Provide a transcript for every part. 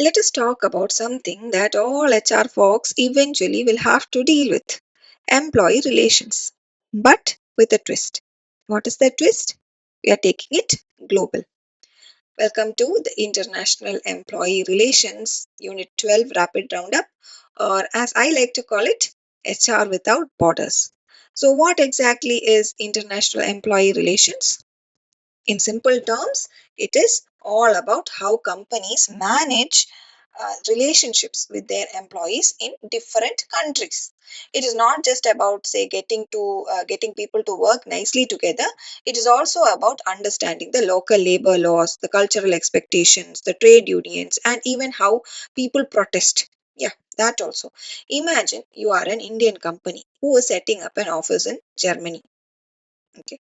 Let us talk about something that all HR folks eventually will have to deal with: employee relations. But with a twist. What is that twist? We are taking it global. Welcome to the International Employee Relations Unit 12 Rapid Roundup, or as I like to call it, HR without borders. So, what exactly is international employee relations? In simple terms, it is all about how companies manage relationships with their employees in different countries. It is not just about, say, getting people to work nicely together. It is also about understanding the local labor laws, the cultural expectations, the trade unions, and even how people protest. Yeah, that also. Imagine you are an Indian company who is setting up an office in Germany. Okay.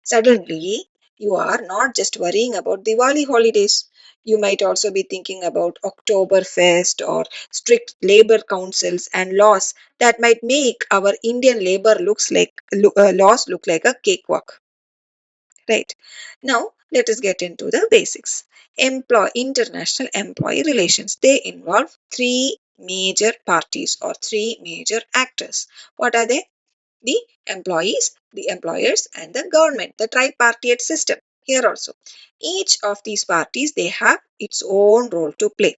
Suddenly, you are not just worrying about Diwali holidays. You might also be thinking about Oktoberfest or strict labor councils and laws that might make our Indian labor laws look like a cakewalk. Right. Now, let us get into the basics. International employee relations. They involve three major parties or three major actors. What are they? The employees, the employers, and the government, the tripartite system. Here also, each of these parties they have its own role to play.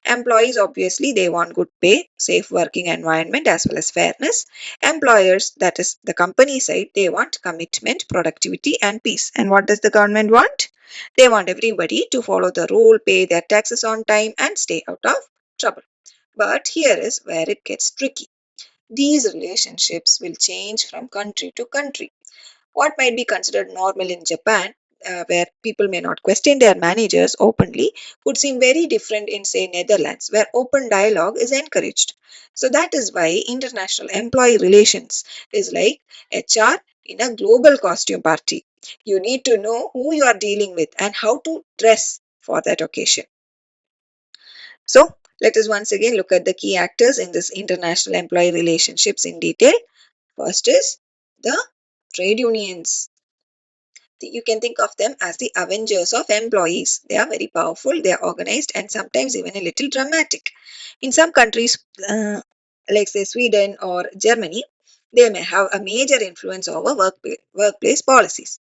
Employees obviously they want good pay, safe working environment as well as fairness. Employers, that is the company side, they want commitment, productivity, and peace. And what does the government want? They want everybody to follow the rule, pay their taxes on time, and stay out of trouble. But here is where it gets tricky. These relationships will change from country to country. What might be considered normal in Japan, where people may not question their managers openly, could seem very different in, say, Netherlands, where open dialogue is encouraged. So that is why international employee relations is like HR in a global costume party. You need to know who you are dealing with and how to dress for that occasion. So, let us once again look at the key actors in this international employee relationships in detail. First is the trade unions. You can think of them as the avengers of employees. They are very powerful, they are organized, and sometimes even a little dramatic. In some countries, like say Sweden or Germany, they may have a major influence over workplace policies.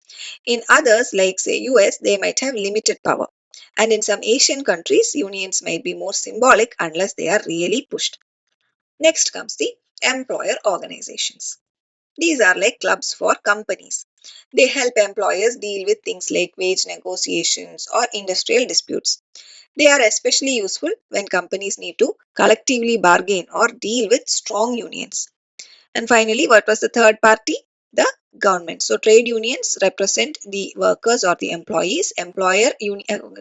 In others, like say US, they might have limited power. And in some Asian countries, unions might be more symbolic unless they are really pushed. Next comes the employer organizations. These are like clubs for companies. They help employers deal with things like wage negotiations or industrial disputes. They are especially useful when companies need to collectively bargain or deal with strong unions. And finally, what was the third party? The government. So, trade unions represent the workers or the employees,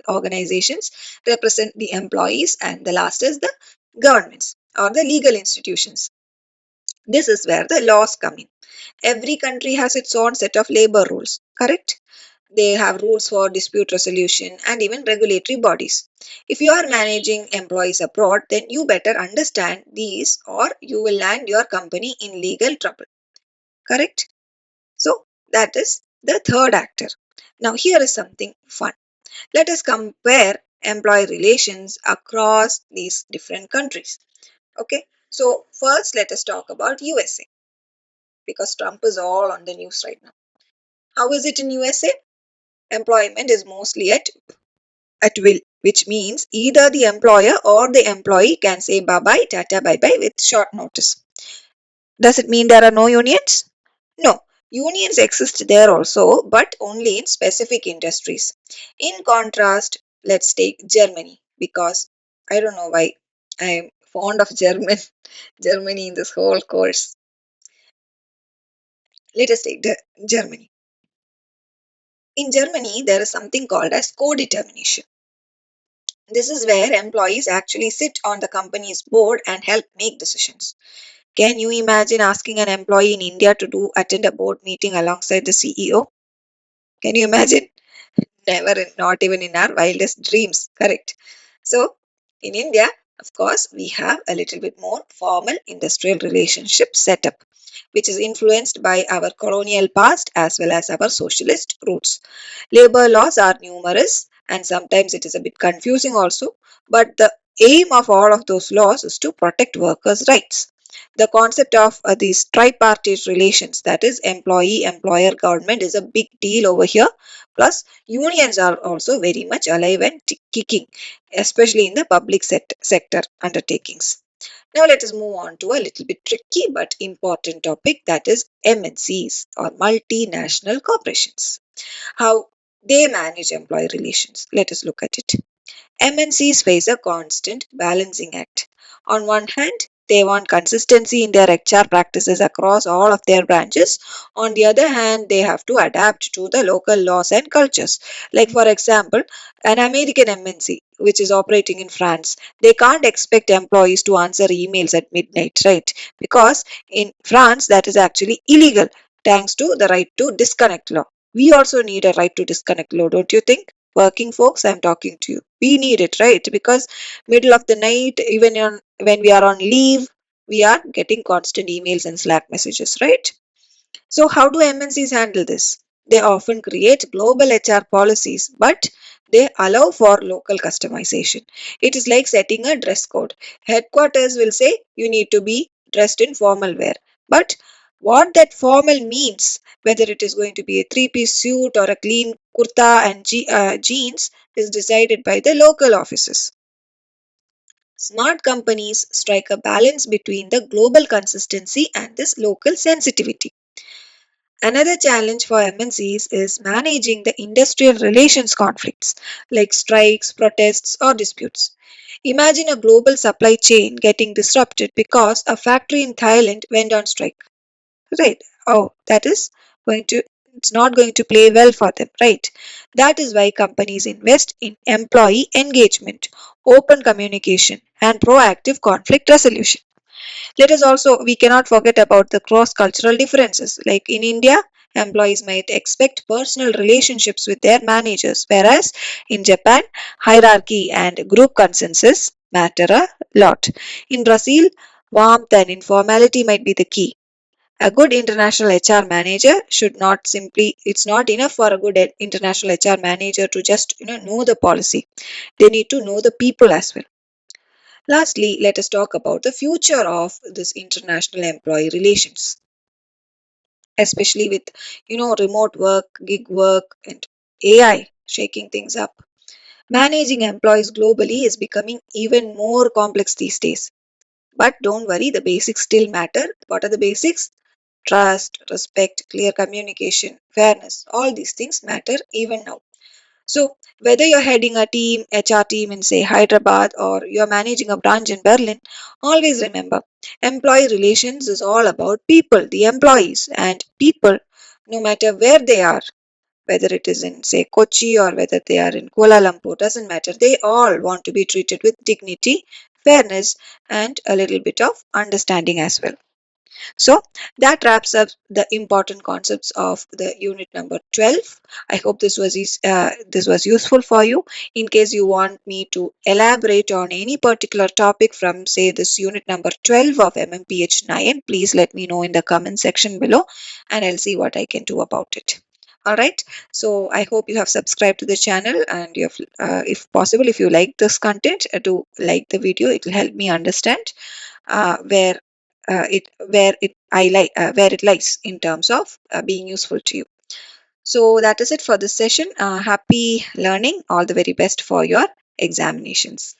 organizations represent the employees, and the last is the governments or the legal institutions. This is where the laws come in. Every country has its own set of labor rules, correct? They have rules for dispute resolution and even regulatory bodies. If you are managing employees abroad, then you better understand these or you will land your company in legal trouble, correct? So that is the third actor. Now here is something fun. Let us compare employee relations across these different countries. Okay, so first let us talk about USA because Trump is all on the news right now. How is it in USA? Employment is mostly at will, which means either the employer or the employee can say bye bye, tata bye bye with short notice. Does it mean there are no unions? No. Unions exist there also, but only in specific industries. In contrast, let's take Germany because I don't know why I'm fond of Germany in this whole course. Let us take Germany. In Germany, there is something called as co-determination. This is where employees actually sit on the company's board and help make decisions. Can you imagine asking an employee in India to attend a board meeting alongside the CEO? Can you imagine? Never, not even in our wildest dreams, correct? So, in India, of course, we have a little bit more formal industrial relationship setup, which is influenced by our colonial past as well as our socialist roots. Labor laws are numerous and sometimes it is a bit confusing also, but the aim of all of those laws is to protect workers' rights. The concept of these tripartite relations, that is, employee, employer, government, is a big deal over here. Plus, unions are also very much alive and kicking, especially in the public sector undertakings. Now, let us move on to a little bit tricky but important topic, that is MNCs or multinational corporations. How they manage employee relations. Let us look at it. MNCs face a constant balancing act. On one hand, they want consistency in their HR practices across all of their branches. On the other hand, they have to adapt to the local laws and cultures. Like, for example, an American MNC which is operating in France, they can't expect employees to answer emails at midnight, right? Because in France, that is actually illegal thanks to the right to disconnect law. We also need a right to disconnect law, don't you think? Working folks, I'm talking to you. We need it, right? Because middle of the night, even when we are on leave, we are getting constant emails and Slack messages, right? So, how do MNCs handle this? They often create global HR policies, but they allow for local customization. It is like setting a dress code. Headquarters will say you need to be dressed in formal wear, but what that formal means, whether it is going to be a three-piece suit or a clean kurta and jeans, is decided by the local offices. Smart companies strike a balance between the global consistency and this local sensitivity. Another challenge for MNCs is managing the industrial relations conflicts like strikes, protests, or disputes. Imagine a global supply chain getting disrupted because a factory in Thailand went on strike. Right. Oh, that is going to, it's not going to play well for them, right? That is why companies invest in employee engagement, open communication, and proactive conflict resolution. Let us also, we cannot forget about the cross cultural differences. Like in India, employees might expect personal relationships with their managers, whereas in Japan, hierarchy and group consensus matter a lot. In Brazil, warmth and informality might be the key. A good international HR manager should not simply, it's not enough for a good international HR manager to just know the policy. They need to know the people as well. Lastly, let us talk about the future of this international employee relations, especially with remote work, gig work, and AI shaking things up. Managing employees globally is becoming even more complex these days. But don't worry, the basics still matter. What are the basics? Trust, respect, clear communication, fairness. All these things matter even now. So, whether you're heading a team, HR team in, say, Hyderabad, or you're managing a branch in Berlin, always remember employee relations is all about people, the employees, and people, no matter where they are, whether it is in, say, Kochi or whether they are in Kuala Lumpur, doesn't matter. They all want to be treated with dignity, fairness, and a little bit of understanding as well. So that wraps up the important concepts of the unit number 12. I hope this was useful for you. In case you want me to elaborate on any particular topic from, say, this unit number 12 of MMPH 9, please let me know in the comment section below, and I'll see what I can do about it. All right. So I hope you have subscribed to the channel, and you have, if possible, if you like this content, to like the video. It will help me understand where where it lies in terms of being useful to you. So that is it for this session. Happy learning. All the very best for your examinations.